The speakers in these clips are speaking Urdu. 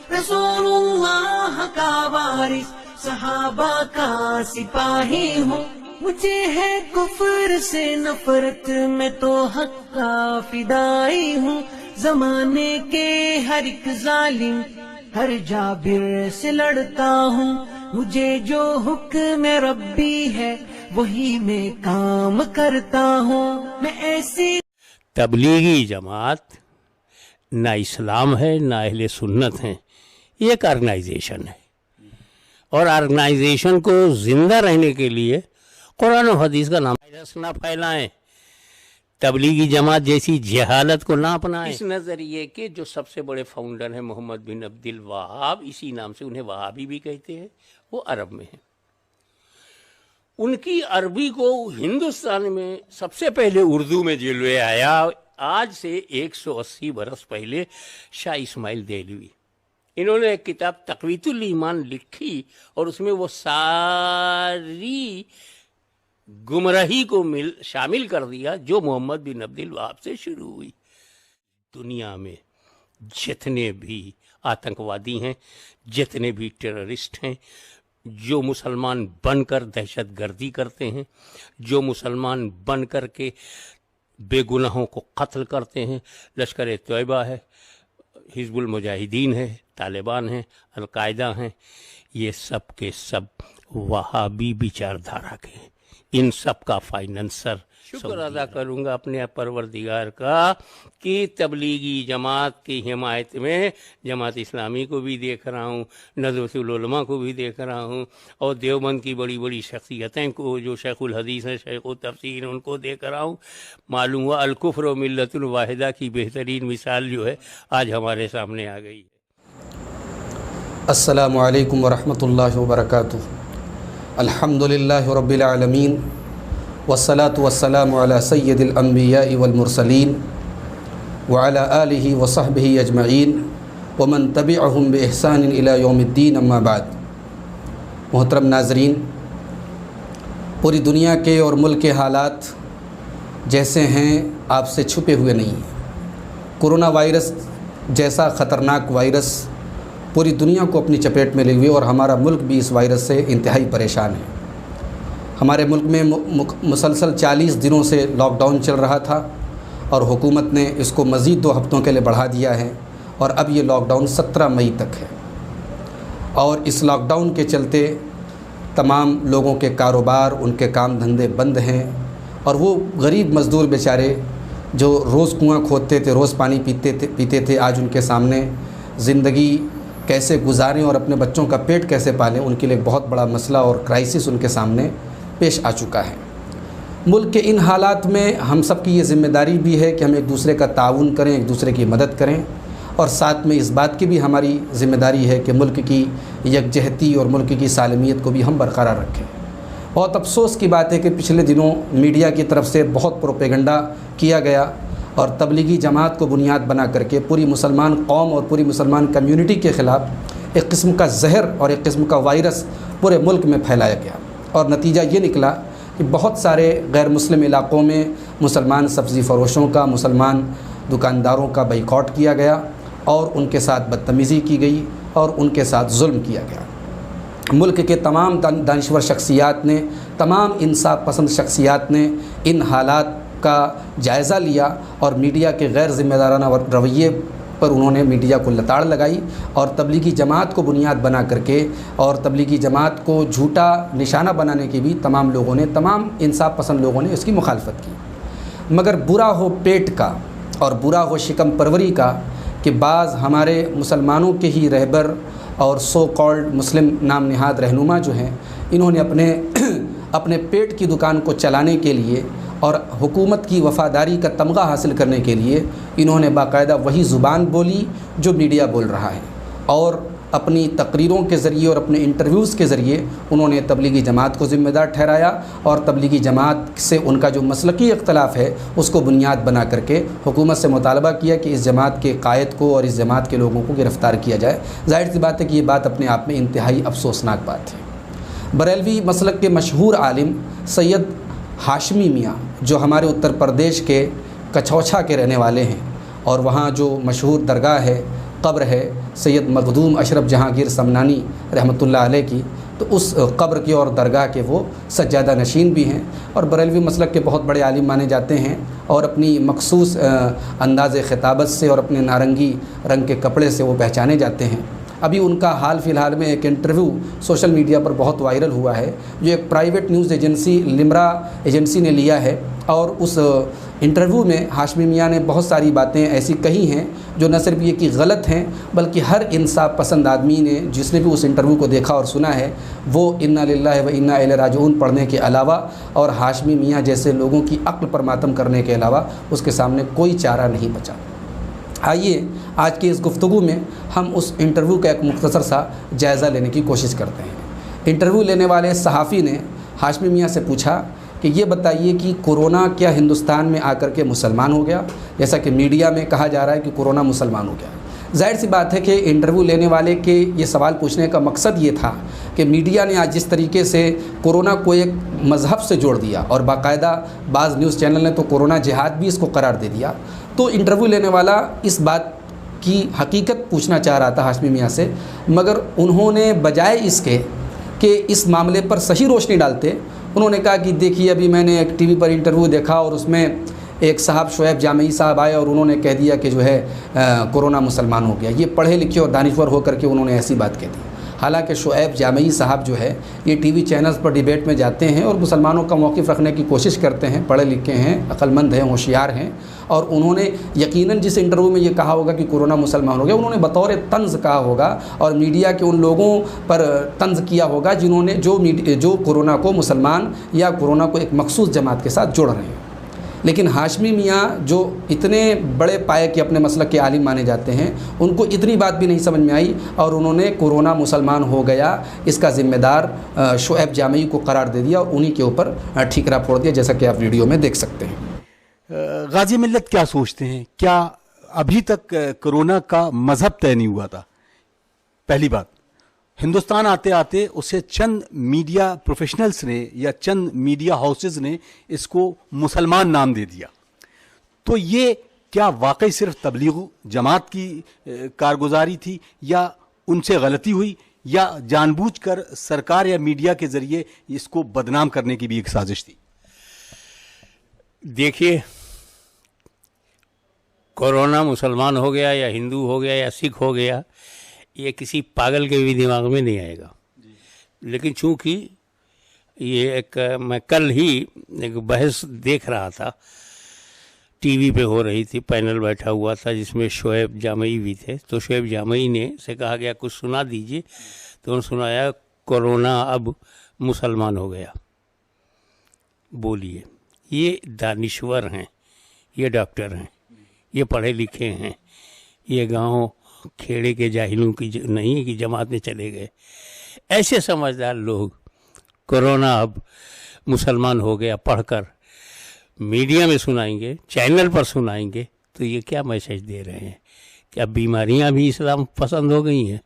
رسول اللہ کا وارث صحابہ کا سپاہی ہوں. مجھے ہے کفر سے نفرت، میں تو حق کا فدائی ہوں. زمانے کے ہر ایک ظالم ہر جابر سے لڑتا ہوں. مجھے جو حکم ربی ہے وہی میں کام کرتا ہوں. میں ایسی تبلیغی جماعت نہ اسلام ہے نہ اہل سنت ہیں، یہ ایک آرگنائزیشن ہے، اور آرگنائزیشن کو زندہ رہنے کے لیے قرآن و حدیث کا نام نہ پھیلائیں، تبلیغی جماعت جیسی جہالت کو نہ اپنائیں. اس نظریے کے جو سب سے بڑے فاؤنڈر ہیں محمد بن عبد الوہاب، اسی نام سے انہیں وہابی بھی کہتے ہیں، وہ عرب میں ہیں. ان کی عربی کو ہندوستان میں سب سے پہلے اردو میں جو لے آیا آج سے 180 برس پہلے شاہ اسماعیل دہلوی. انہوں نے ایک کتاب تقویت الایمان لکھی اور اس میں وہ ساری گمراہی کو شامل کر دیا جو محمد بن عبد الوہاب سے شروع ہوئی. دنیا میں جتنے بھی آتنکوادی ہیں، جتنے بھی ٹیررسٹ ہیں، جو مسلمان بن کر دہشت گردی کرتے ہیں، جو مسلمان بن کر کے بے گناہوں کو قتل کرتے ہیں، لشکر طیبہ ہے، حزب المجاہدین ہے، طالبان ہیں، القاعدہ ہیں، یہ سب کے سب وہابی بیچار دھارا کے ہیں. ان سب کا فائننسر شکر ادا کروں گا اپنے پروردگار کا کہ تبلیغی جماعت کی حمایت میں جماعت اسلامی کو بھی دیکھ رہا ہوں، ندوۃ العلماء کو بھی دیکھ رہا ہوں، اور دیوبند کی بڑی بڑی شخصیتیں کو جو شیخ الحدیث ہیں، شیخ التفسیر، ان کو دیکھ رہا ہوں. معلوم ہوا الکفر و ملت الواحدہ کی بہترین مثال جو ہے آج ہمارے سامنے آ گئی ہے. السلام علیکم ورحمۃ اللہ وبرکاتہ. الحمدللہ رب العالمین والصلاة والسلام علی سید الانبیاء والمرسلین وعلی آلہ وصحبہ اجمعین ومن تبعہم بإحسان الی یوم الدین، اما بعد. محترم ناظرین، پوری دنیا کے اور ملک کے حالات جیسے ہیں آپ سے چھپے ہوئے نہیں ہیں. کرونا وائرس جیسا خطرناک وائرس پوری دنیا کو اپنی چپیٹ میں لے ہوئے، اور ہمارا ملک بھی اس وائرس سے انتہائی پریشان ہے. ہمارے ملک میں مسلسل 40 دنوں سے لاک ڈاؤن چل رہا تھا، اور حکومت نے اس کو مزید 2 ہفتوں کے لیے بڑھا دیا ہے، اور اب یہ لاک ڈاؤن 17 مئی تک ہے. اور اس لاک ڈاؤن کے چلتے تمام لوگوں کے کاروبار، ان کے کام دھندے بند ہیں، اور وہ غریب مزدور بیچارے جو روز کنواں کھودتے تھے، روز پانی پیتے تھے، آج ان کے سامنے زندگی کیسے گزاریں اور اپنے بچوں کا پیٹ کیسے پالیں، ان کے لیے بہت بڑا مسئلہ اور کرائسس ان کے سامنے پیش آ چکا ہے. ملک کے ان حالات میں ہم سب کی یہ ذمہ داری بھی ہے کہ ہم ایک دوسرے کا تعاون کریں، ایک دوسرے کی مدد کریں، اور ساتھ میں اس بات کی بھی ہماری ذمہ داری ہے کہ ملک کی یکجہتی اور ملک کی سالمیت کو بھی ہم برقرار رکھیں. بہت افسوس کی بات ہے کہ پچھلے دنوں میڈیا کی طرف سے بہت پروپیگنڈا کیا گیا، اور تبلیغی جماعت کو بنیاد بنا کر کے پوری مسلمان قوم اور پوری مسلمان کمیونٹی کے خلاف ایک قسم کا زہر اور ایک قسم کا وائرس پورے ملک میں پھیلایا گیا. اور نتیجہ یہ نکلا کہ بہت سارے غیر مسلم علاقوں میں مسلمان سبزی فروشوں کا، مسلمان دکانداروں کا بائیکاٹ کیا گیا، اور ان کے ساتھ بدتمیزی کی گئی اور ان کے ساتھ ظلم کیا گیا. ملک کے تمام دانشور شخصیات نے، تمام انصاف پسند شخصیات نے ان حالات کا جائزہ لیا، اور میڈیا کے غیر ذمہ دارانہ رویے پر انہوں نے میڈیا کو لتاڑ لگائی، اور تبلیغی جماعت کو بنیاد بنا کر کے اور تبلیغی جماعت کو جھوٹا نشانہ بنانے کی بھی تمام لوگوں نے، تمام انصاف پسند لوگوں نے اس کی مخالفت کی. مگر برا ہو پیٹ کا اور برا ہو شکم پروری کا کہ بعض ہمارے مسلمانوں کے ہی رہبر اور سو کالڈ مسلم نام نہاد رہنما جو ہیں، انہوں نے اپنے پیٹ کی دکان کو چلانے کے لیے اور حکومت کی وفاداری کا تمغہ حاصل کرنے کے لیے انہوں نے باقاعدہ وہی زبان بولی جو میڈیا بول رہا ہے، اور اپنی تقریروں کے ذریعے اور اپنے انٹرویوز کے ذریعے انہوں نے تبلیغی جماعت کو ذمہ دار ٹھہرایا، اور تبلیغی جماعت سے ان کا جو مسلکی اختلاف ہے اس کو بنیاد بنا کر کے حکومت سے مطالبہ کیا کہ اس جماعت کے قائد کو اور اس جماعت کے لوگوں کو گرفتار کیا جائے. ظاہر سی بات ہے کہ یہ بات اپنے آپ میں انتہائی افسوسناک بات ہے. بریلوی مسلک کے مشہور عالم سید ہاشمی میاں، جو ہمارے اتر پردیش کے کچھوچھا کے رہنے والے ہیں، اور وہاں جو مشہور درگاہ ہے قبر ہے سید مخدوم اشرف جہانگیر سمنانی رحمۃ اللہ علیہ کی، تو اس قبر کی اور درگاہ کے وہ سجادہ نشین بھی ہیں، اور بریلوی مسلک کے بہت بڑے عالم مانے جاتے ہیں، اور اپنی مخصوص انداز خطابت سے اور اپنے نارنگی رنگ کے کپڑے سے وہ پہچانے جاتے ہیں۔ ابھی ان کا حال فی الحال میں ایک انٹرویو سوشل میڈیا پر بہت وائرل ہوا ہے، جو ایک پرائیویٹ نیوز ایجنسی لمرا ایجنسی نے لیا ہے، اور اس انٹرویو میں ہاشمی میاں نے بہت ساری باتیں ایسی کہی ہیں جو نہ صرف یہ کہ غلط ہیں، بلکہ ہر انصاف پسند آدمی نے جس نے بھی اس انٹرویو کو دیکھا اور سنا ہے وہ انا للہ و انا الیہ راجعون پڑھنے کے علاوہ اور ہاشمی میاں جیسے لوگوں کی عقل پر ماتم کرنے کے علاوہ اس کے سامنے کوئی چارہ نہیں بچا۔ آئیے آج کی اس گفتگو میں ہم اس انٹرویو کا ایک مختصر سا جائزہ لینے کی کوشش کرتے ہیں۔ انٹرویو لینے والے صحافی نے ہاشمی میاں سے پوچھا کہ یہ بتائیے کہ کورونا کیا ہندوستان میں آ کر کے مسلمان ہو گیا، جیسا کہ میڈیا میں کہا جا رہا ہے کہ کورونا مسلمان ہو گیا۔ ظاہر سی بات ہے کہ انٹرویو لینے والے کے یہ سوال پوچھنے کا مقصد یہ تھا کہ میڈیا نے آج جس طریقے سے کورونا کو ایک مذہب سے جوڑ دیا، اور باقاعدہ بعض نیوز چینل نے تو کورونا جہاد بھی اس کو قرار دے دیا، تو انٹرویو لینے والا اس بات کی حقیقت پوچھنا چاہ رہا تھا ہاشمی میاں سے، مگر انہوں نے بجائے اس کے کہ اس معاملے پر صحیح روشنی ڈالتے، انہوں نے کہا کہ دیکھیے ابھی میں نے ایک ٹی وی پر انٹرویو دیکھا اور اس میں ایک صاحب شعیب جامعی صاحب آئے اور انہوں نے کہہ دیا کہ جو ہے کورونا مسلمان ہو گیا۔ یہ پڑھے لکھے اور دانشور ہو کر کے انہوں نے ایسی بات کہہ دی، حالانکہ شعیب جامعی صاحب جو ہے یہ ٹی وی چینلز پر ڈیبیٹ میں جاتے ہیں اور مسلمانوں کا موقف رکھنے کی کوشش کرتے ہیں، پڑھے لکھے ہیں، عقل مند ہیں، ہوشیار ہیں، اور انہوں نے یقیناً جس انٹرویو میں یہ کہا ہوگا کہ کورونا مسلمان ہو گیا، انہوں نے بطور طنز کہا ہوگا اور میڈیا کے ان لوگوں پر طنز کیا ہوگا جنہوں نے جو کورونا کو مسلمان یا کورونا کو ایک مخصوص جماعت کے ساتھ جوڑ رہے ہیں۔ لیکن ہاشمی میاں جو اتنے بڑے پائے کے اپنے مسلک کے عالم مانے جاتے ہیں، ان کو اتنی بات بھی نہیں سمجھ میں آئی، اور انہوں نے کورونا مسلمان ہو گیا اس کا ذمہ دار شعیب جامعی کو قرار دے دیا اور انہی کے اوپر ٹھیکرا پھوڑ دیا، جیسا کہ آپ ویڈیو میں دیکھ سکتے ہیں۔ غازی ملت کیا سوچتے ہیں؟ کیا ابھی تک کرونا کا مذہب طے نہیں ہوا تھا؟ پہلی بات، ہندوستان آتے آتے اسے چند میڈیا پروفیشنلز نے یا چند میڈیا ہاؤسز نے اس کو مسلمان نام دے دیا، تو یہ کیا واقعی صرف تبلیغ جماعت کی کارگزاری تھی، یا ان سے غلطی ہوئی، یا جان بوجھ کر سرکار یا میڈیا کے ذریعے اس کو بدنام کرنے کی بھی ایک سازش تھی؟ دیکھیے، کورونا مسلمان ہو گیا یا ہندو ہو گیا یا سکھ ہو گیا، یہ کسی پاگل کے بھی دماغ میں نہیں آئے گا، لیکن چونکہ یہ میں کل ہی ایک بحث دیکھ رہا تھا، ٹی وی پہ ہو رہی تھی، پینل بیٹھا ہوا تھا جس میں شعیب جامعی بھی تھے، تو شعیب جامعی نے سے کہا گیا کچھ سنا دیجئے، تو انہوں نے سنایا کورونا اب مسلمان ہو گیا۔ بولیے، یہ دانشور ہیں، یہ ڈاکٹر ہیں، یہ پڑھے لکھے ہیں، یہ گاؤں کھیڑے کے جاہلوں کی نہیں کہ جماعت میں چلے گئے، ایسے سمجھدار لوگ کورونا اب مسلمان ہو گیا پڑھ کر میڈیا میں سنائیں گے، چینل پر سنائیں گے، تو یہ کیا میسج دے رہے ہیں کہ اب بیماریاں بھی اسلام پسند ہو گئی ہیں،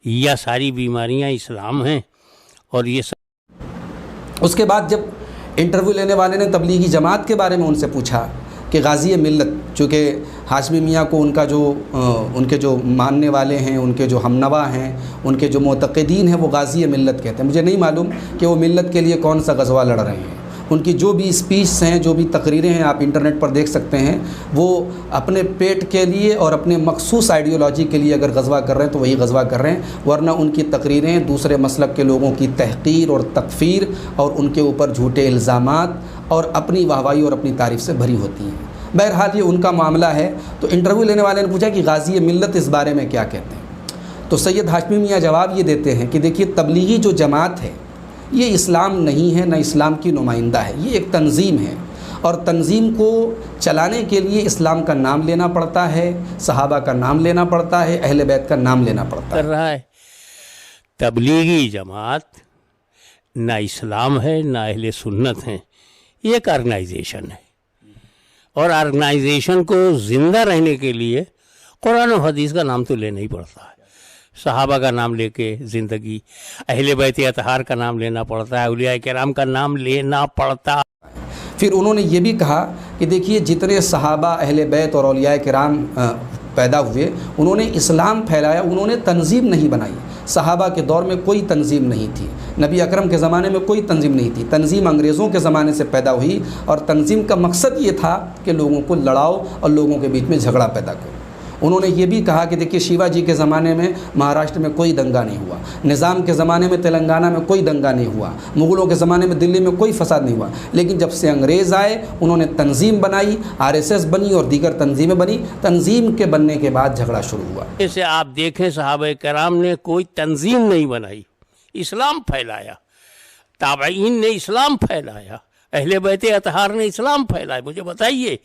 یا ساری بیماریاں اسلام ہیں؟ اور یہ اس کے بعد جب انٹرویو لینے والے نے تبلیغی جماعت کے بارے میں ان سے پوچھا کہ غازی ملت، چونکہ ہاشمی میاں کو ان کے جو ماننے والے ہیں، ان کے جو ہمنوا ہیں، ان کے جو معتقدین ہیں، وہ غازی ملت کہتے ہیں۔ مجھے نہیں معلوم کہ وہ ملت کے لیے کون سا غزوہ لڑ رہے ہیں، ان کی جو بھی اسپیچ ہیں، جو بھی تقریریں ہیں، آپ انٹرنیٹ پر دیکھ سکتے ہیں، وہ اپنے پیٹ کے لیے اور اپنے مخصوص آئیڈیالوجی کے لیے اگر غزوہ کر رہے ہیں تو وہی غزوہ کر رہے ہیں، ورنہ ان کی تقریریں دوسرے مسلک کے لوگوں کی تحقیر اور تکفیر اور ان کے اوپر جھوٹے الزامات اور اپنی واہوائی اور اپنی تعریف سے بھری ہوتی ہیں۔ بہرحال یہ ان کا معاملہ ہے۔ تو انٹرویو لینے والے نے پوچھا کہ غازی ملت اس بارے میں کیا کہتے ہیں، تو سید ہاشمی میاں جواب یہ دیتے ہیں کہ دیکھیے، تبلیغی جو جماعت ہے یہ اسلام نہیں ہے، نہ اسلام کی نمائندہ ہے، یہ ایک تنظیم ہے، اور تنظیم کو چلانے کے لیے اسلام کا نام لینا پڑتا ہے، صحابہ کا نام لینا پڑتا ہے، اہل بیت کا نام لینا پڑتا ہے۔ کر رہا ہے تبلیغی جماعت نہ اسلام ہے نہ اہل سنت ہیں، یہ ایک آرگنائزیشن ہے، اور آرگنائزیشن کو زندہ رہنے کے لیے قرآن و حدیث کا نام تو لینا ہی پڑتا ہے، صحابہ کا نام لے کے زندگی، اہل بیت اطہار کا نام لینا پڑتا ہے، اولیاء کرام کا نام لینا پڑتا ہے۔ پھر انہوں نے یہ بھی کہا کہ دیکھیے، جتنے صحابہ، اہل بیت اور اولیاء کرام پیدا ہوئے، انہوں نے اسلام پھیلایا، انہوں نے تنظیم نہیں بنائی۔ صحابہ کے دور میں کوئی تنظیم نہیں تھی، نبی اکرم کے زمانے میں کوئی تنظیم نہیں تھی، تنظیم انگریزوں کے زمانے سے پیدا ہوئی، اور تنظیم کا مقصد یہ تھا کہ لوگوں کو لڑاؤ اور لوگوں کے بیچ میں جھگڑا پیدا کرو۔ انہوں نے یہ بھی کہا کہ دیکھیے شیوا جی کے زمانے میں مہاراشٹر میں کوئی دنگا نہیں ہوا، نظام کے زمانے میں تلنگانہ میں کوئی دنگا نہیں ہوا، مغلوں کے زمانے میں دلی میں کوئی فساد نہیں ہوا، لیکن جب سے انگریز آئے انہوں نے تنظیم بنائی، RSS بنی اور دیگر تنظیمیں بنی، تنظیم کے بننے کے بعد جھگڑا شروع ہوا۔ جیسے آپ دیکھیں صحابہ کرام نے کوئی تنظیم نہیں بنائی، اسلام پھیلایا، تابعین نے اسلام پھیلایا، اہل بیت اطہار نے اسلام پھیلایا۔ مجھے بتائیے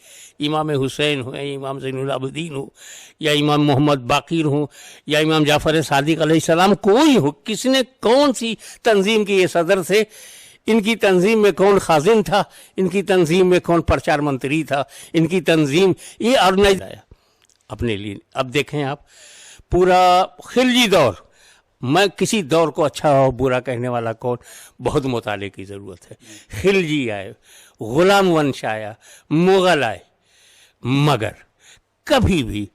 امام حسین ہوں، امام زین العابدین ہوں، یا امام محمد باقر ہوں، یا امام جعفر صادق علیہ السلام، کوئی ہو، کس نے کون سی تنظیم کی یہ صدر تھے، ان کی تنظیم میں کون خازن تھا، ان کی تنظیم میں کون پرچار منتری تھا، ان کی تنظیم یہ آرگنائز آیا اپنے لیے۔ اب دیکھیں آپ پورا خلجی دور، میں کسی دور کو اچھا اور برا کہنے والا کون، بہت مطالعے کی ضرورت ہے۔ خلجی آئے، غلام ونش آیا، مغل آئے، مگر کبھی بھی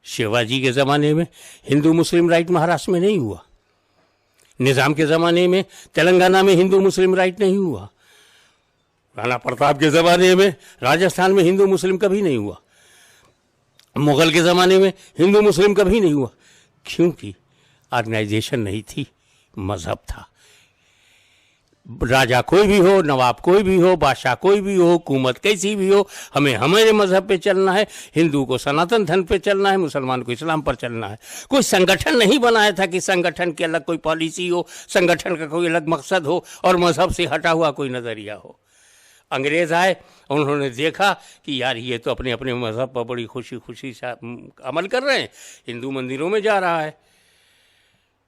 شیوا جی کے زمانے میں ہندو مسلم رائٹ مہاراشٹر میں نہیں ہوا، نظام کے زمانے میں تلنگانہ میں ہندو مسلم رائٹ نہیں ہوا، رانا پرتاپ کے زمانے میں راجستھان میں ہندو مسلم کبھی نہیں ہوا، مغل کے زمانے میں ہندو مسلم کبھی نہیں ہوا، کیونکہ آرگنائزیشن نہیں تھی، مذہب تھا۔ راجہ کوئی بھی ہو، نواب کوئی بھی ہو، بادشاہ کوئی بھی ہو، حکومت کیسی بھی ہو، ہمیں ہمارے مذہب پہ چلنا ہے، ہندو کو سناتن دھرم پہ چلنا ہے، مسلمان کو اسلام پر چلنا ہے۔ کوئی سنگٹھن نہیں بنایا تھا کہ سنگٹھن کی الگ کوئی پالیسی ہو، سنگٹھن کا کوئی الگ مقصد ہو اور مذہب سے ہٹا ہوا کوئی نظریہ ہو۔ انگریز آئے، انہوں نے دیکھا کہ یار یہ تو اپنے اپنے مذہب پر بڑی خوشی خوشی سے عمل کر رہے ہیں، ہندو مندروں میں جا رہا ہے،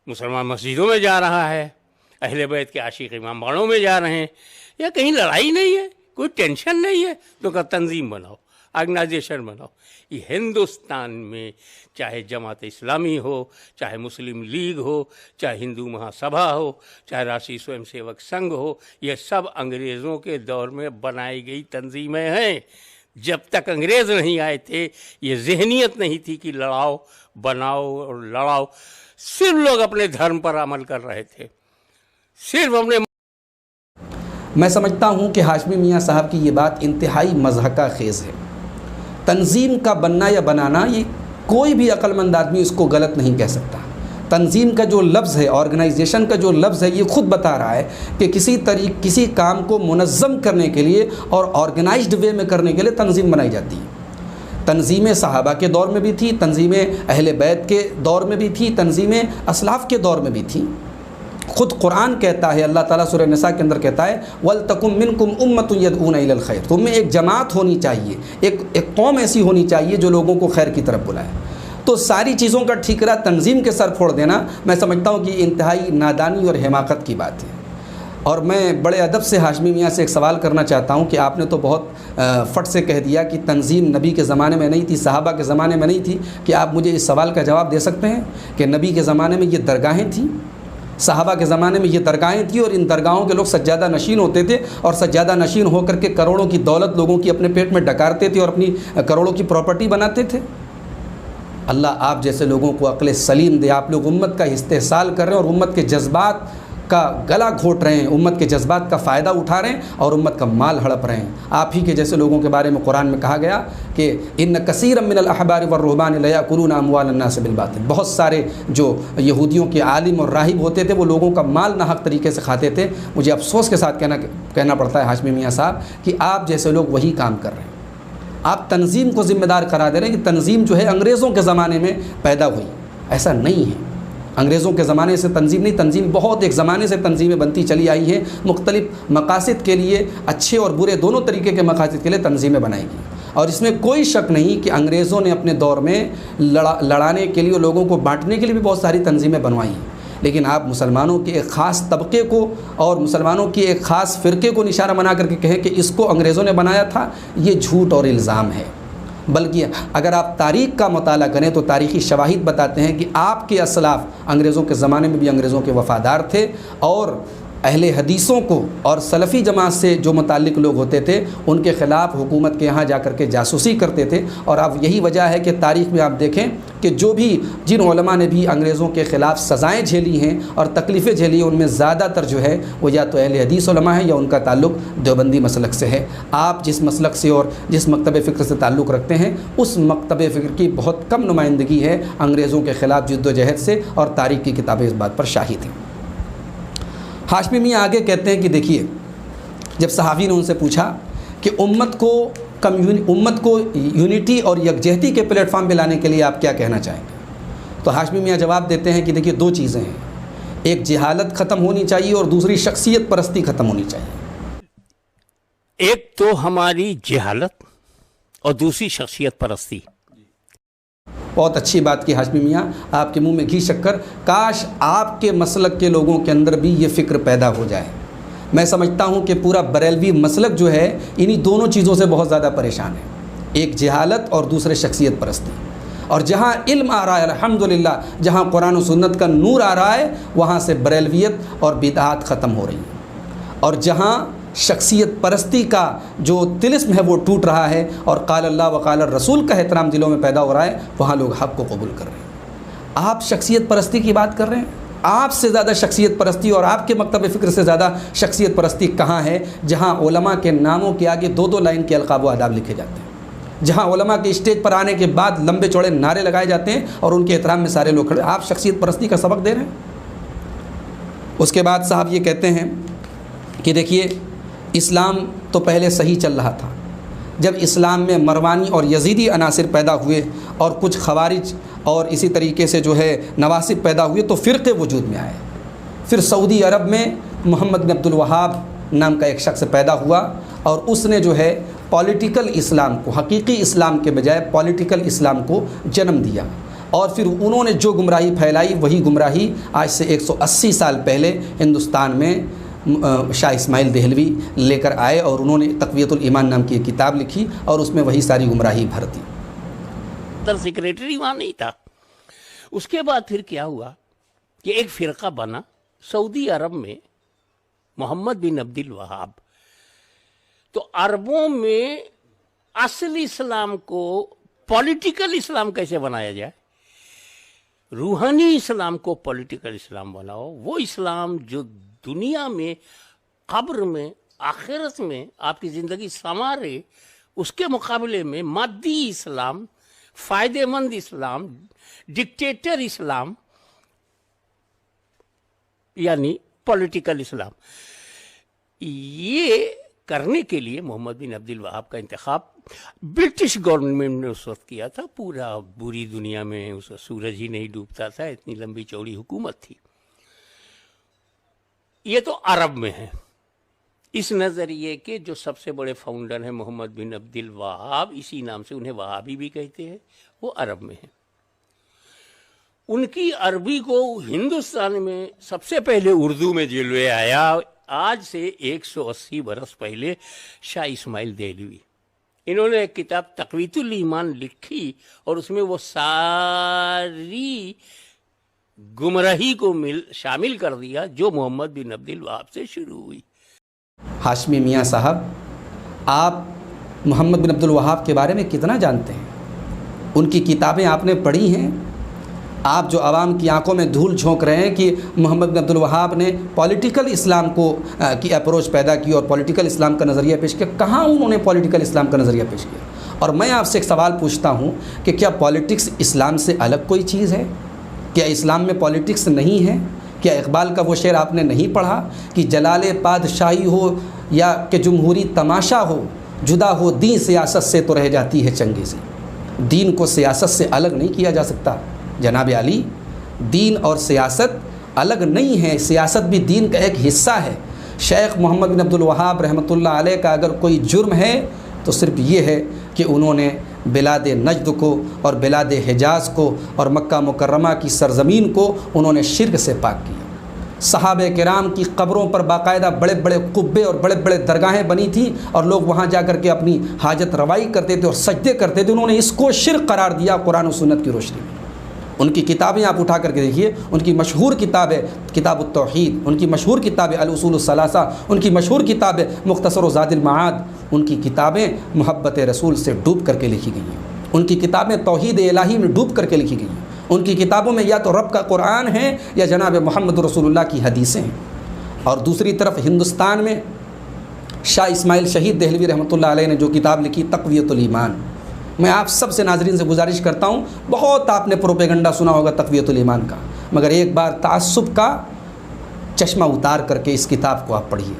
مسلمان مسجدوں میں جا رہا ہے، اہل بیت کے عاشق امام باڑوں میں جا رہے ہیں، یا کہیں لڑائی نہیں ہے، کوئی ٹینشن نہیں ہے، تو کہ تنظیم بناؤ، آرگنائزیشن بناؤ۔ یہ ہندوستان میں چاہے جماعت اسلامی ہو، چاہے مسلم لیگ ہو، چاہے ہندو مہاسبھا ہو، چاہے راشٹریہ سوئم سیوک سنگھ ہو، یہ سب انگریزوں کے دور میں بنائی گئی تنظیمیں ہیں۔ جب تک انگریز نہیں آئے تھے یہ ذہنیت نہیں تھی کہ لڑاؤ، بناؤ اور لڑاؤ، صرف لوگ اپنے دھرم پر عمل کر رہے تھے، صرف اپنے۔ میں سمجھتا ہوں کہ ہاشمی میاں صاحب کی یہ بات انتہائی مضحکہ خیز ہے۔ تنظیم کا بننا یا بنانا، یہ کوئی بھی عقل مند آدمی اس کو غلط نہیں کہہ سکتا۔ تنظیم کا جو لفظ ہے، آرگنائزیشن کا جو لفظ ہے، یہ خود بتا رہا ہے کہ کسی کام کو منظم کرنے کے لیے اور آرگنائزڈ وے میں کرنے کے لیے تنظیم بنائی جاتی ہے۔ تنظیمیں صحابہ کے دور میں بھی تھی، تنظیمیں اہل بیت کے دور میں بھی تھی، تنظیمیں اسلاف کے دور میں بھی تھیں۔ خود قرآن کہتا ہے، اللہ تعالیٰ سورہ نساء کے اندر کہتا ہے وَلْتَكُمْ مِنْكُمْ أُمَّةٌ يَدْعُونَ إِلَى الْخَيْرِ، تم میں ایک جماعت ہونی چاہیے، ایک قوم ایسی ہونی چاہیے جو لوگوں کو خیر کی طرف بلائے۔ تو ساری چیزوں کا ٹھیکرا تنظیم کے سر پھوڑ دینا، میں سمجھتا ہوں کہ انتہائی نادانی اور حماقت کی بات ہے۔ اور میں بڑے ادب سے ہاشمی میاں سے ایک سوال کرنا چاہتا ہوں کہ آپ نے تو بہت فٹ سے کہہ دیا کہ تنظیم نبی کے زمانے میں نہیں تھی، صحابہ کے زمانے میں نہیں تھی، کہ آپ مجھے اس سوال کا جواب دے سکتے ہیں کہ نبی کے زمانے میں یہ درگاہیں تھیں، صحابہ کے زمانے میں یہ درگاہیں تھیں، اور ان درگاہوں کے لوگ سجادہ نشین ہوتے تھے، اور سجادہ نشین ہو کر کے کروڑوں کی دولت لوگوں کی اپنے پیٹ میں ڈکارتے تھے اور اپنی کروڑوں کی پراپرٹی بناتے تھے؟ اللہ آپ جیسے لوگوں کو عقل سلیم دے۔ آپ لوگ امت کا استحصال کر رہے ہیں اور امت کے جذبات کا گلا گھونٹ رہے ہیں، امت کے جذبات کا فائدہ اٹھا رہے ہیں اور امت کا مال ہڑپ رہے ہیں۔ آپ ہی کے جیسے لوگوں کے بارے میں قرآن میں کہا گیا کہ ان کثیرا من الاحبار والرہبان لیاکلون اموال الناس بالباطل، بہت سارے جو یہودیوں کے عالم اور راہب ہوتے تھے وہ لوگوں کا مال ناحق طریقے سے کھاتے تھے۔ مجھے افسوس کے ساتھ کہنا پڑتا ہے ہاشمی میاں صاحب کہ آپ جیسے لوگ وہی کام کر رہے ہیں۔ آپ تنظیم کو ذمہ دار قرار دے رہے ہیں کہ تنظیم جو ہے انگریزوں کے زمانے میں پیدا ہوئی، ایسا نہیں ہے۔ انگریزوں کے زمانے سے تنظیم نہیں، تنظیم بہت ایک زمانے سے تنظیمیں بنتی چلی آئی ہیں، مختلف مقاصد کے لیے، اچھے اور برے دونوں طریقے کے مقاصد کے لیے تنظیمیں بنائی گئی، اور اس میں کوئی شک نہیں کہ انگریزوں نے اپنے دور میں لڑانے کے لیے، لوگوں کو بانٹنے کے لیے بھی بہت ساری تنظیمیں بنوائی ہیں۔ لیکن آپ مسلمانوں کے ایک خاص طبقے کو اور مسلمانوں کی ایک خاص فرقے کو نشانہ بنا کر کے کہیں کہ اس کو انگریزوں نے بنایا تھا، یہ جھوٹ اور الزام ہے۔ بلکہ اگر آپ تاریخ کا مطالعہ کریں تو تاریخی شواہد بتاتے ہیں کہ آپ کے اسلاف انگریزوں کے زمانے میں بھی انگریزوں کے وفادار تھے، اور اہل حدیثوں کو اور سلفی جماعت سے جو متعلق لوگ ہوتے تھے ان کے خلاف حکومت کے یہاں جا کر کے جاسوسی کرتے تھے. اور اب یہی وجہ ہے کہ تاریخ میں آپ دیکھیں کہ جن علماء نے بھی انگریزوں کے خلاف سزائیں جھیلی ہیں اور تکلیفیں جھیلی ہیں ان میں زیادہ تر جو ہے وہ یا تو اہل حدیث علماء ہیں یا ان کا تعلق دیوبندی مسلک سے ہے. آپ جس مسلک سے اور جس مکتب فکر سے تعلق رکھتے ہیں اس مکتب فکر کی بہت کم نمائندگی ہے انگریزوں کے خلاف جد و جہد سے، اور تاریخ کی کتابیں اس بات پر شاہد ہیں. ہاشمی میاں آگے کہتے ہیں کہ دیکھیے، جب صحابی نے ان سے پوچھا کہ امت کو یونٹی اور یکجہتی کے پلیٹ فارم پہ لانے کے لیے آپ کیا کہنا چاہیں گے، تو ہاشمی میاں جواب دیتے ہیں کہ دیکھیے 2 چیزیں ہیں، ایک جہالت ختم ہونی چاہیے اور دوسری شخصیت پرستی ختم ہونی چاہیے. ایک تو ہماری جہالت اور دوسری شخصیت پرستی. بہت اچھی بات کی ہاشمی میاں، آپ کے منہ میں گھی شکر. کاش آپ کے مسلک کے لوگوں کے اندر بھی یہ فکر پیدا ہو جائے. میں سمجھتا ہوں کہ پورا بریلوی مسلک جو ہے انہی دونوں چیزوں سے بہت زیادہ پریشان ہے، ایک جہالت اور دوسرے شخصیت پرستی. اور جہاں علم آ رہا ہے الحمدللہ، جہاں قرآن و سنت کا نور آ رہا ہے وہاں سے بریلویت اور بدعات ختم ہو رہی ہیں، اور جہاں شخصیت پرستی کا جو طلسم ہے وہ ٹوٹ رہا ہے اور قال اللہ و قال الرسول کا احترام دلوں میں پیدا ہو رہا ہے، وہاں لوگ حق کو قبول کر رہے ہیں. آپ شخصیت پرستی کی بات کر رہے ہیں. آپ سے زیادہ شخصیت پرستی اور آپ کے مکتب فکر سے زیادہ شخصیت پرستی کہاں ہے؟ جہاں علماء کے ناموں کے آگے 2 لائن کے القاب و آداب لکھے جاتے ہیں، جہاں علماء کے اسٹیج پر آنے کے بعد لمبے چوڑے نعرے لگائے جاتے ہیں اور ان کے احترام میں سارے لوگ کھڑے. آپ شخصیت پرستی کا سبق دے رہے ہیں. اس کے بعد صاحب یہ کہتے ہیں کہ دیکھیے، اسلام تو پہلے صحیح چل رہا تھا، جب اسلام میں مروانی اور یزیدی عناصر پیدا ہوئے اور کچھ خوارج اور اسی طریقے سے جو ہے نواسب پیدا ہوئے تو فرقے وجود میں آئے. پھر سعودی عرب میں محمد بن عبد الوہاب نام کا ایک شخص پیدا ہوا اور اس نے جو ہے پولیٹیکل اسلام کو، حقیقی اسلام کے بجائے پولیٹیکل اسلام کو جنم دیا. اور پھر انہوں نے جو گمراہی پھیلائی وہی گمراہی آج سے 180 سال پہلے ہندوستان میں شاہ اسماعیل دہلوی لے کر آئے اور انہوں نے تقویت الایمان نام کی ایک کتاب لکھی اور اس میں وہی ساری گمراہی بھر دی. سیکریٹری وہاں نہیں تھا. اس کے بعد پھر کیا ہوا کہ ایک فرقہ بنا سعودی عرب میں، محمد بن عبد الوہاب. تو عربوں میں اصل اسلام کو پولیٹیکل اسلام کیسے بنایا جائے، روحانی اسلام کو پولیٹیکل اسلام بناؤ، وہ اسلام جو دنیا میں، قبر میں، آخرت میں آپ کی زندگی سنوارے، اس کے مقابلے میں مادی اسلام، فائدہ مند اسلام، ڈکٹیٹر اسلام یعنی پولیٹیکل اسلام، یہ کرنے کے لیے محمد بن عبد الوہاب کا انتخاب برٹش گورنمنٹ نے اس وقت کیا تھا. پورا بری دنیا میں اس وقت سورج ہی نہیں ڈوبتا تھا، اتنی لمبی چوڑی حکومت تھی. یہ تو عرب میں ہے. اس نظریے کے جو سب سے بڑے فاؤنڈر ہیں محمد بن عبد الوہاب، اسی نام سے انہیں وہابی بھی کہتے ہیں، وہ عرب میں ہیں. ان کی عربی کو ہندوستان میں سب سے پہلے اردو میں جلوے آیا آج سے 180 برس پہلے شاہ اسماعیل دہلوی. انہوں نے ایک کتاب تقویت الایمان لکھی اور اس میں وہ ساری گمراہی کو شامل کر دیا جو محمد بن عبد الوہاب سے شروع ہوئی. ہاشمی میاں صاحب، آپ محمد بن عبد الوہاب کے بارے میں کتنا جانتے ہیں؟ ان کی کتابیں آپ نے پڑھی ہیں؟ آپ جو عوام کی آنکھوں میں دھول جھونک رہے ہیں کہ محمد بن عبد الوہاب نے پولیٹیکل اسلام کو کی اپروچ پیدا کی اور پولیٹیکل اسلام کا نظریہ پیش کیا، کہاں انہوں نے پولیٹیکل اسلام کا نظریہ پیش کیا؟ اور میں آپ سے ایک سوال پوچھتا ہوں کہ کیا پولیٹکس اسلام سے الگ کوئی چیز ہے؟ کیا اسلام میں پولیٹکس نہیں ہے؟ کیا اقبال کا وہ شعر آپ نے نہیں پڑھا کہ جلال پادشاہی ہو یا کہ جمہوری تماشا ہو، جدا ہو دین سیاست سے تو رہ جاتی ہے چنگیزی. دین کو سیاست سے الگ نہیں کیا جا سکتا جناب علی. دین اور سیاست الگ نہیں ہے، سیاست بھی دین کا ایک حصہ ہے. شیخ محمد بن عبد الوہاب رحمۃ اللہ علیہ کا اگر کوئی جرم ہے تو صرف یہ ہے کہ انہوں نے بلاد نجد کو اور بلاد حجاز کو اور مکہ مکرمہ کی سرزمین کو انہوں نے شرک سے پاک کیا. صحابہ کرام کی قبروں پر باقاعدہ بڑے بڑے قبے اور بڑے بڑے درگاہیں بنی تھیں اور لوگ وہاں جا کر کے اپنی حاجت روائی کرتے تھے اور سجدے کرتے تھے. انہوں نے اس کو شرک قرار دیا قرآن و سنت کی روشنی میں. ان کی کتابیں آپ اٹھا کر کے دیکھیے، ان کی مشہور کتاب ہے کتاب التوحید، ان کی مشہور کتاب ہے الاصول الثلاثہ، ان کی مشہور کتاب ہے مختصر و زاد المعاد، ان کی کتابیں محبت رسول سے ڈوب کر کے لکھی گئی ہیں، ان کی کتابیں توحید الہی میں ڈوب کر کے لکھی گئی ہیں، ان کی کتابوں میں یا تو رب کا قرآن ہے یا جناب محمد رسول اللہ کی حدیثیں ہیں۔ اور دوسری طرف ہندوستان میں شاہ اسماعیل شہید دہلوی رحمۃ اللہ علیہ نے جو کتاب لکھی تقویۃ الایمان، میں آپ سب سے ناظرین سے گزارش کرتا ہوں، بہت آپ نے پروپیگنڈا سنا ہوگا تقویۃ الایمان کا، مگر ایک بار تعصب کا چشمہ اتار کر کے اس کتاب کو آپ پڑھیے،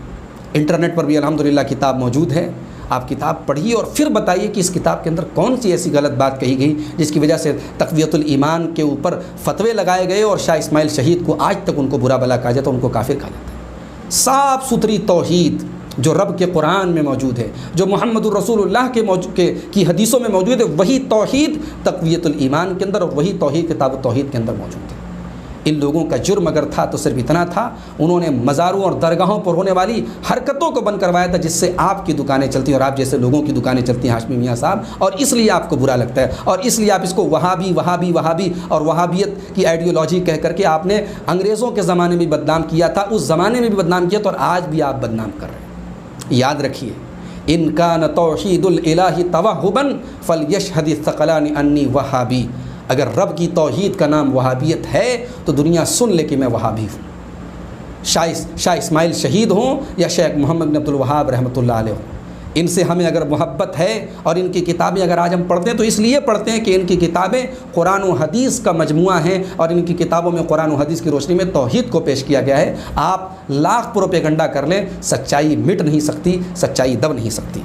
انٹرنیٹ پر بھی الحمدللہ کتاب موجود ہے، آپ کتاب پڑھیے اور پھر بتائیے کہ اس کتاب کے اندر کون سی ایسی غلط بات کہی گئی جس کی وجہ سے تقویۃ الایمان کے اوپر فتوے لگائے گئے اور شاہ اسماعیل شہید کو آج تک ان کو برا بلا کہا جاتا ہے، ان کو کافر کہا جاتا ہے۔ صاف ستھری توحید جو رب کے قرآن میں موجود ہے، جو محمد الرسول اللہ کی حدیثوں میں موجود ہے، وہی توحید تقویۃ الایمان کے اندر اور وہی توحید کتاب التوحید کے اندر موجود ہے۔ ان لوگوں کا جرم اگر تھا تو صرف اتنا تھا، انہوں نے مزاروں اور درگاہوں پر ہونے والی حرکتوں کو بند کروایا تھا جس سے آپ کی دکانیں چلتی ہیں اور آپ جیسے لوگوں کی دکانیں چلتی ہیں ہاشمی میاں صاحب، اور اس لیے آپ کو برا لگتا ہے اور اس لیے آپ اس کو وہابی وہابی وہابی اور وہابیت کی آئیڈیالوجی کہہ کر کے آپ نے انگریزوں کے زمانے میں بھی بدنام کیا تھا، اس زمانے میں بھی بدنام کیا تھا اور آج بھی آپ بدنام کر رہے ہیں۔ یاد رکھیے، ان کان توحید الالہ توہبا فلیشہد الثقلان انی وہابی، اگر رب کی توحید کا نام وہابیت ہے تو دنیا سن لے کہ میں وہابی ہوں، شاہ اسماعیل شہید ہوں یا شیخ محمد بن عبد الوہاب رحمۃ اللہ علیہ ہوں، ان سے ہمیں اگر محبت ہے اور ان کی کتابیں اگر آج ہم پڑھتے ہیں تو اس لیے پڑھتے ہیں کہ ان کی کتابیں قرآن و حدیث کا مجموعہ ہیں اور ان کی کتابوں میں قرآن و حدیث کی روشنی میں توحید کو پیش کیا گیا ہے۔ آپ لاکھ پروپیگنڈا کر لیں، سچائی مٹ نہیں سکتی، سچائی دب نہیں سکتی۔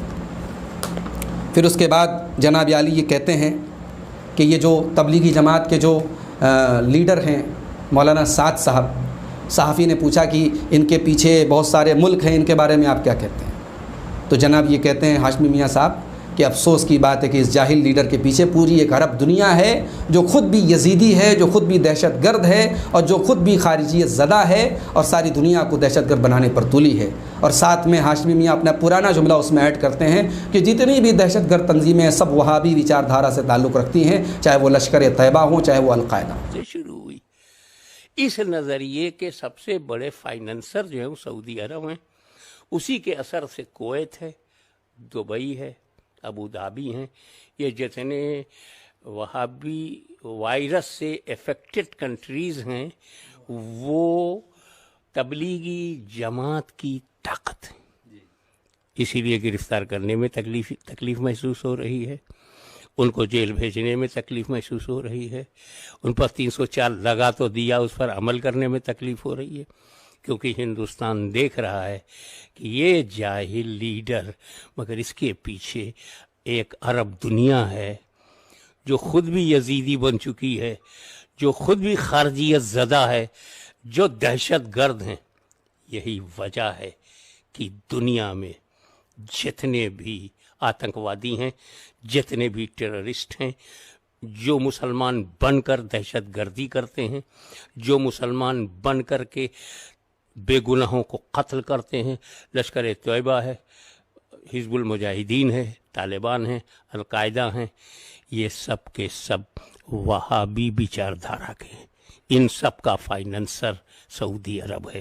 پھر اس کے بعد جناب عالی یہ کہتے ہیں کہ یہ جو تبلیغی جماعت کے جو لیڈر ہیں مولانا سعد صاحب، صحافی نے پوچھا کہ ان کے پیچھے بہت سارے ملک ہیں، ان کے بارے میں آپ کیا کہتے ہیں؟ تو جناب یہ کہتے ہیں ہاشمی میاں صاحب کہ افسوس کی بات ہے کہ اس جاہل لیڈر کے پیچھے پوری ایک عرب دنیا ہے جو خود بھی یزیدی ہے، جو خود بھی دہشت گرد ہے اور جو خود بھی خارجیت زدہ ہے اور ساری دنیا کو دہشت گرد بنانے پر تولی ہے۔ اور ساتھ میں ہاشمی میاں اپنا پرانا جملہ اس میں ایڈ کرتے ہیں کہ جتنی بھی دہشت گرد تنظیمیں سب وہابی وچار دھارا سے تعلق رکھتی ہیں، چاہے وہ لشکر طیبہ ہوں چاہے وہ القاعدہ ہوں۔ سے شروع ہوئی اس نظریے کے سب سے بڑے فائننسر جو ہیں وہ سعودی عرب ہیں، اسی کے اثر سے کویت ہے، دبئی ہے، ابو دھابی ہیں، یہ جتنے وہابی وائرس سے افیکٹڈ کنٹریز ہیں وہ تبلیغی جماعت کی طاقت ہے، اسی لیے گرفتار کرنے میں تکلیف محسوس ہو رہی ہے، ان کو جیل بھیجنے میں تکلیف محسوس ہو رہی ہے، ان پر 304 لگا تو دیا، اس پر عمل کرنے میں تکلیف ہو رہی ہے، کیونکہ ہندوستان دیکھ رہا ہے کہ یہ جاہل لیڈر مگر اس کے پیچھے ایک عرب دنیا ہے جو خود بھی یزیدی بن چکی ہے، جو خود بھی خارجیت زدہ ہے، جو دہشت گرد ہیں۔ یہی وجہ ہے کہ دنیا میں جتنے بھی آتنکوادی ہیں، جتنے بھی ٹیررسٹ ہیں، جو مسلمان بن کر دہشت گردی کرتے ہیں، جو مسلمان بن کر کے بے گناہوں کو قتل کرتے ہیں، لشکر طیبہ ہے، حزب المجاہدین ہے، طالبان ہیں، القاعدہ ہیں، یہ سب کے سب وہابی وچار دھارا کے ہیں، ان سب کا فائننسر سعودی عرب ہے۔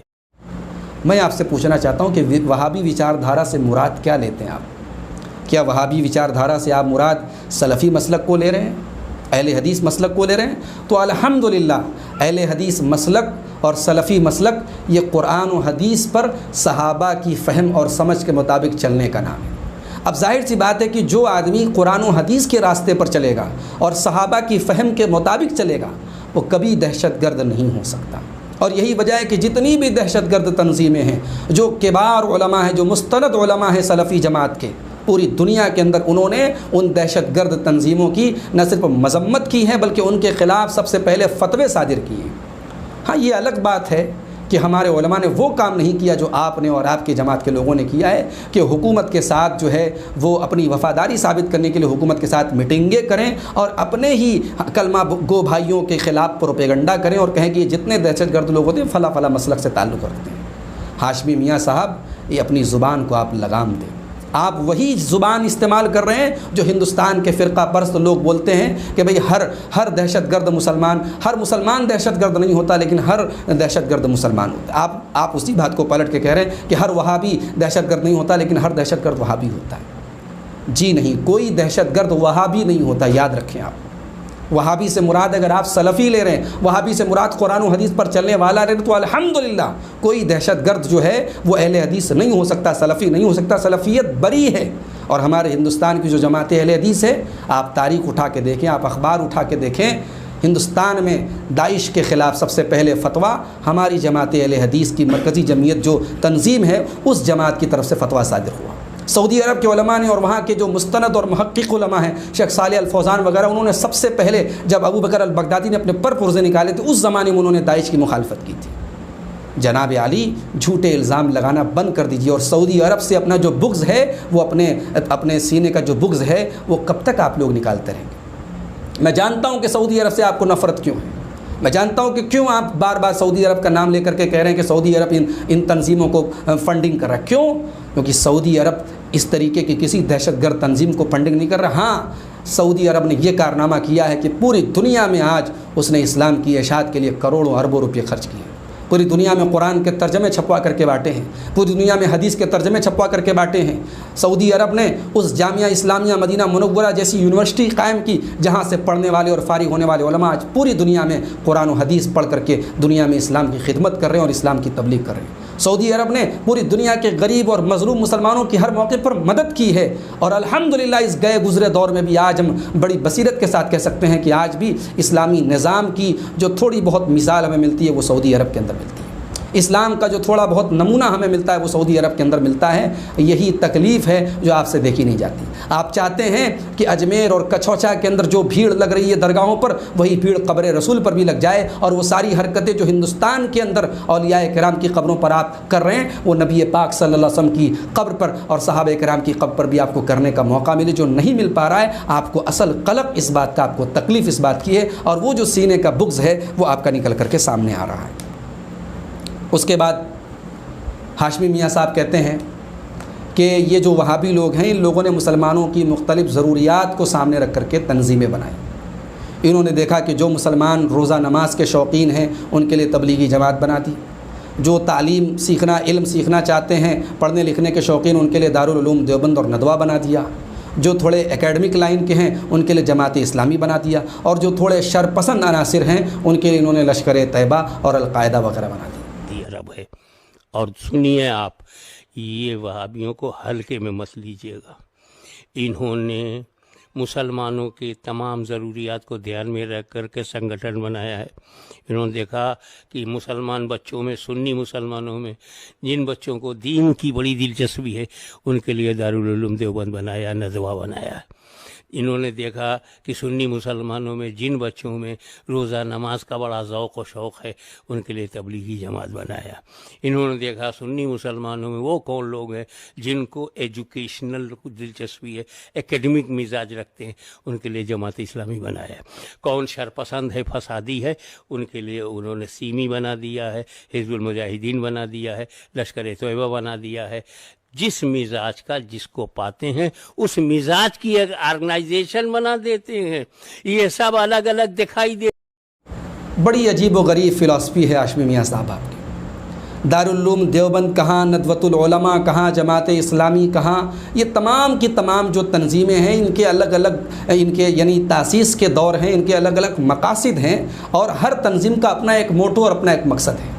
میں آپ سے پوچھنا چاہتا ہوں کہ وہابی وچار دھارا سے مراد کیا لیتے ہیں آپ؟ کیا وہابی وچار دھارا سے آپ مراد سلفی مسلک کو لے رہے ہیں، اہل حدیث مسلک کو لے رہے ہیں؟ تو الحمدللہ اہل حدیث مسلک اور سلفی مسلک یہ قرآن و حدیث پر صحابہ کی فہم اور سمجھ کے مطابق چلنے کا نام ہے۔ اب ظاہر سی بات ہے کہ جو آدمی قرآن و حدیث کے راستے پر چلے گا اور صحابہ کی فہم کے مطابق چلے گا وہ کبھی دہشت گرد نہیں ہو سکتا۔ اور یہی وجہ ہے کہ جتنی بھی دہشت گرد تنظیمیں ہیں، جو کبار علماء ہیں، جو مستند علماء ہیں سلفی جماعت کے، پوری دنیا کے اندر انہوں نے ان دہشت گرد تنظیموں کی نہ صرف مذمت کی ہے بلکہ ان کے خلاف سب سے پہلے فتوے صادر کیے ہیں۔ ہاں یہ الگ بات ہے کہ ہمارے علماء نے وہ کام نہیں کیا جو آپ نے اور آپ کی جماعت کے لوگوں نے کیا ہے کہ حکومت کے ساتھ جو ہے وہ اپنی وفاداری ثابت کرنے کے لیے حکومت کے ساتھ میٹنگیں کریں اور اپنے ہی کلمہ گو بھائیوں کے خلاف پروپیگنڈا کریں اور کہیں کہ یہ جتنے دہشت گرد لوگ ہوتے ہیں فلاں فلاں مسلک سے تعلق رکھتے ہیں۔ ہاشمی میاں صاحب یہ اپنی زبان کو آپ لگام دیں، آپ وہی زبان استعمال کر رہے ہیں جو ہندوستان کے فرقہ پرست لوگ بولتے ہیں کہ بھئی ہر دہشت گرد مسلمان، ہر مسلمان دہشت گرد نہیں ہوتا لیکن ہر دہشت گرد مسلمان ہوتا ہے۔ آپ اسی بات کو پلٹ کے کہہ رہے ہیں کہ ہر وہابی دہشت گرد نہیں ہوتا لیکن ہر دہشت گرد وہابی ہوتا ہے۔ جی نہیں، کوئی دہشت گرد وہابی نہیں ہوتا، یاد رکھیں آپ۔ وہابی سے مراد اگر آپ سلفی لے رہے ہیں، وہابی سے مراد قرآن و حدیث پر چلنے والا رہے تو الحمدللہ کوئی دہشت گرد جو ہے وہ اہل حدیث نہیں ہو سکتا، سلفی نہیں ہو سکتا، سلفیت بری ہے۔ اور ہمارے ہندوستان کی جو جماعت اہل حدیث ہے، آپ تاریخ اٹھا کے دیکھیں، آپ اخبار اٹھا کے دیکھیں، ہندوستان میں داعش کے خلاف سب سے پہلے فتویٰ ہماری جماعت اہل حدیث کی مرکزی جمعیت جو تنظیم ہے اس جماعت کی طرف سے فتویٰ صادر ہوا۔ سعودی عرب کے علماء نے اور وہاں کے جو مستند اور محقق علماء ہیں، شیخ صالح الفوزان وغیرہ، انہوں نے سب سے پہلے جب ابو بکر البغدادی نے اپنے پرزے نکالے تھے اس زمانے میں انہوں نے داعش کی مخالفت کی تھی۔ جناب علی، جھوٹے الزام لگانا بند کر دیجیے، اور سعودی عرب سے اپنا جو بغض ہے وہ اپنے سینے کا جو بغض ہے وہ کب تک آپ لوگ نکالتے رہیں گے؟ میں جانتا ہوں کہ سعودی عرب سے آپ کو نفرت کیوں ہے، میں جانتا ہوں کہ کیوں آپ بار بار سعودی عرب کا نام لے کر کے کہہ رہے ہیں کہ سعودی عرب ان تنظیموں کو فنڈنگ کر رہا ہے۔ کیوں؟ کیونکہ سعودی عرب اس طریقے کی کسی دہشت گرد تنظیم کو فنڈنگ نہیں کر رہا۔ ہاں، سعودی عرب نے یہ کارنامہ کیا ہے کہ پوری دنیا میں آج اس نے اسلام کی اشاعت کے لیے کروڑوں اربوں روپے خرچ کیے ہیں، پوری دنیا میں قرآن کے ترجمے چھپوا کر کے بانٹے ہیں، پوری دنیا میں حدیث کے ترجمے چھپوا کر کے بانٹے ہیں۔ سعودی عرب نے اس جامعہ اسلامیہ مدینہ منورہ جیسی یونیورسٹی قائم کی جہاں سے پڑھنے والے اور فارغ ہونے والے علماء آج پوری دنیا میں قرآن و حدیث پڑھ کر کے دنیا میں اسلام کی خدمت کر رہے ہیں اور اسلام کی تبلیغ کر رہے ہیں۔ سعودی عرب نے پوری دنیا کے غریب اور مظلوم مسلمانوں کی ہر موقع پر مدد کی ہے، اور الحمدللہ اس گئے گزرے دور میں بھی آج ہم بڑی بصیرت کے ساتھ کہہ سکتے ہیں کہ آج بھی اسلامی نظام کی جو تھوڑی بہت مثال ہمیں ملتی ہے وہ سعودی عرب کے اندر ملتی ہے۔ اسلام کا جو تھوڑا بہت نمونہ ہمیں ملتا ہے وہ سعودی عرب کے اندر ملتا ہے۔ یہی تکلیف ہے جو آپ سے دیکھی نہیں جاتی۔ آپ چاہتے ہیں کہ اجمیر اور کچھوچا کے اندر جو بھیڑ لگ رہی ہے درگاہوں پر، وہی بھیڑ قبر رسول پر بھی لگ جائے، اور وہ ساری حرکتیں جو ہندوستان کے اندر اولیاء کرام کی قبروں پر آپ کر رہے ہیں وہ نبی پاک صلی اللہ علیہ وسلم کی قبر پر اور صحابہ کرام کی قبر پر بھی آپ کو کرنے کا موقع ملے، جو نہیں مل پا رہا ہے۔ آپ کو اصل قلق اس بات کا، آپ کو تکلیف اس بات کی ہے، اور وہ جو سینے کا بغض ہے وہ آپ کا نکل کر کے سامنے آ رہا ہے۔ اس کے بعد ہاشمی میاں صاحب کہتے ہیں کہ یہ جو وہابی لوگ ہیں ان لوگوں نے مسلمانوں کی مختلف ضروریات کو سامنے رکھ کر کے تنظیمیں بنائی۔ انہوں نے دیکھا کہ جو مسلمان روزہ نماز کے شوقین ہیں ان کے لیے تبلیغی جماعت بنا دی، جو تعلیم سیکھنا، علم سیکھنا چاہتے ہیں، پڑھنے لکھنے کے شوقین، ان کے لیے دارالعلوم دیوبند اور ندوہ بنا دیا، جو تھوڑے اکیڈمک لائن کے ہیں ان کے لیے جماعت اسلامی بنا دیا، اور جو تھوڑے شرپسند عناصر ہیں ان کے لیے انہوں نے لشکر طیبہ اور القاعدہ وغیرہ بنا دیا۔ عرب ہے۔ اور سنیے آپ، یہ وہابیوں کو ہلکے میں مت لیجیے گا۔ انہوں نے مسلمانوں کے تمام ضروریات کو دھیان میں رکھ کر کے سنگٹھن بنایا ہے۔ انہوں نے دیکھا کہ مسلمان بچوں میں، سنی مسلمانوں میں جن بچوں کو دین کی بڑی دلچسپی ہے ان کے لیے دارالعلوم دیوبند بنایا، ندوہ بنایا۔ انہوں نے دیکھا کہ سنی مسلمانوں میں جن بچوں میں روزہ نماز کا بڑا ذوق و شوق ہے ان کے لیے تبلیغی جماعت بنایا۔ انہوں نے دیکھا سنی مسلمانوں میں وہ کون لوگ ہیں جن کو ایجوکیشنل دلچسپی ہے، ایکیڈمک مزاج رکھتے ہیں، ان کے لیے جماعت اسلامی بنایا۔ کون شرپسند ہے، فسادی ہے، ان کے لیے انہوں نے سیمی بنا دیا ہے، حزب المجاہدین بنا دیا ہے، لشکر طیبہ بنا دیا ہے۔ جس مزاج کا جس کو پاتے ہیں اس مزاج کی ایک آرگنائزیشن بنا دیتے ہیں۔ یہ سب الگ الگ دکھائی دے۔ بڑی عجیب و غریب فلسفی ہے ہاشمی میاں صاحب آپ کی۔ دارالعلوم دیوبند کہاں، ندوۃ العلماء کہاں، جماعت اسلامی کہاں، یہ تمام کی تمام جو تنظیمیں ہیں ان کے الگ الگ، ان کے یعنی تاسیس کے دور ہیں، ان کے الگ الگ مقاصد ہیں، اور ہر تنظیم کا اپنا ایک موٹو اور اپنا ایک مقصد ہے۔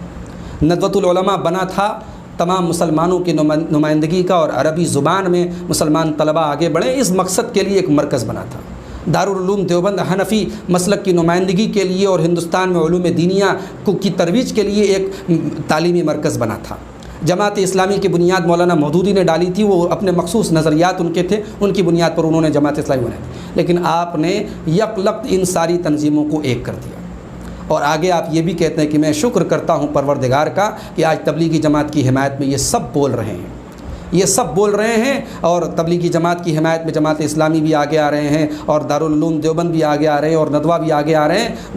ندوۃ العلماء بنا تھا تمام مسلمانوں کی نمائندگی کا، اور عربی زبان میں مسلمان طلباء آگے بڑھیں، اس مقصد کے لیے ایک مرکز بنا تھا۔ دارالعلوم دیوبند حنفی مسلک کی نمائندگی کے لیے اور ہندوستان میں علوم دینیہ کی ترویج کے لیے ایک تعلیمی مرکز بنا تھا۔ جماعت اسلامی کی بنیاد مولانا مودودی نے ڈالی تھی، وہ اپنے مخصوص نظریات ان کے تھے، ان کی بنیاد پر انہوں نے جماعت اسلامی بنائی تھی، لیکن آپ نے یکلخت ان ساری تنظیموں کو ایک کر دیا۔ اور آگے آپ یہ بھی کہتے ہیں کہ میں شکر کرتا ہوں پروردگار کا کہ آج تبلیغی جماعت کی حمایت میں یہ سب بول رہے ہیں، یہ سب بول رہے ہیں، اور تبلیغی جماعت کی حمایت میں جماعت اسلامی بھی آگے آ رہے ہیں، اور دارالعلوم دیوبند بھی آگے آ رہے ہیں، اور ندوہ بھی آگے آ رہے ہیں۔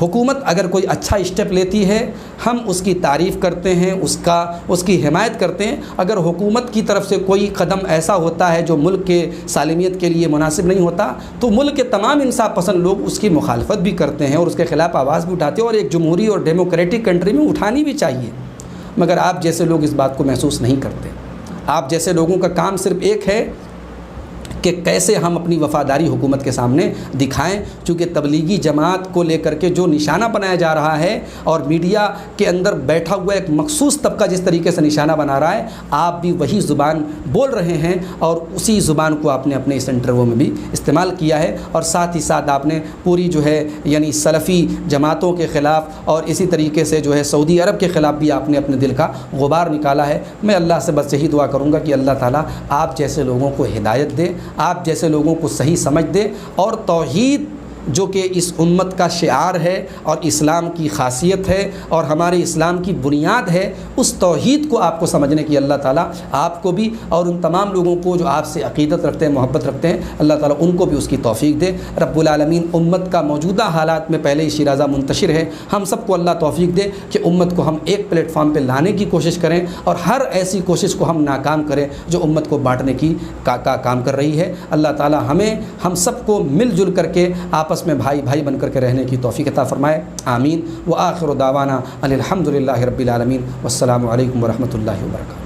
حکومت اگر کوئی اچھا اسٹیپ لیتی ہے ہم اس کی تعریف کرتے ہیں، اس کی حمایت کرتے ہیں۔ اگر حکومت کی طرف سے کوئی قدم ایسا ہوتا ہے جو ملک کے سالمیت کے لیے مناسب نہیں ہوتا تو ملک کے تمام انصاف پسند لوگ اس کی مخالفت بھی کرتے ہیں اور اس کے خلاف آواز بھی اٹھاتے ہیں، اور ایک جمہوری اور ڈیموکریٹک کنٹری میں اٹھانی بھی چاہیے۔ مگر آپ جیسے لوگ اس بات کو محسوس نہیں کرتے۔ آپ جیسے لوگوں کا کام صرف ایک ہے کہ کیسے ہم اپنی وفاداری حکومت کے سامنے دکھائیں، چونکہ تبلیغی جماعت کو لے کر کے جو نشانہ بنایا جا رہا ہے اور میڈیا کے اندر بیٹھا ہوا ایک مخصوص طبقہ جس طریقے سے نشانہ بنا رہا ہے، آپ بھی وہی زبان بول رہے ہیں اور اسی زبان کو آپ نے اپنے اس انٹرویو میں بھی استعمال کیا ہے، اور ساتھ ہی ساتھ آپ نے پوری جو ہے یعنی سلفی جماعتوں کے خلاف اور اسی طریقے سے جو ہے سعودی عرب کے خلاف بھی آپ نے اپنے دل کا غبار نکالا ہے۔ میں اللہ سے بس یہی دعا کروں گا کہ اللہ تعالیٰ آپ جیسے لوگوں کو ہدایت دے، آپ جیسے لوگوں کو صحیح سمجھ دے، اور توحید جو کہ اس امت کا شعار ہے اور اسلام کی خاصیت ہے اور ہمارے اسلام کی بنیاد ہے، اس توحید کو آپ کو سمجھنے کی اللہ تعالیٰ آپ کو بھی اور ان تمام لوگوں کو جو آپ سے عقیدت رکھتے ہیں، محبت رکھتے ہیں، اللہ تعالیٰ ان کو بھی اس کی توفیق دے۔ رب العالمین امت کا موجودہ حالات میں پہلے ہی شیرازہ منتشر ہے، ہم سب کو اللہ توفیق دے کہ امت کو ہم ایک پلیٹ فارم پہ لانے کی کوشش کریں اور ہر ایسی کوشش کو ہم ناکام کریں جو امت کو بانٹنے کی کام کر رہی ہے۔ اللہ تعالیٰ ہم سب کو مل جل کر کے آپس میں بھائی بھائی بن کر کے رہنے کی توفیق عطا فرمائے، آمین۔ وآخر دعوانا ان الحمد للہ رب العالمین، والسلام علیکم ورحمۃ اللہ وبرکاتہ۔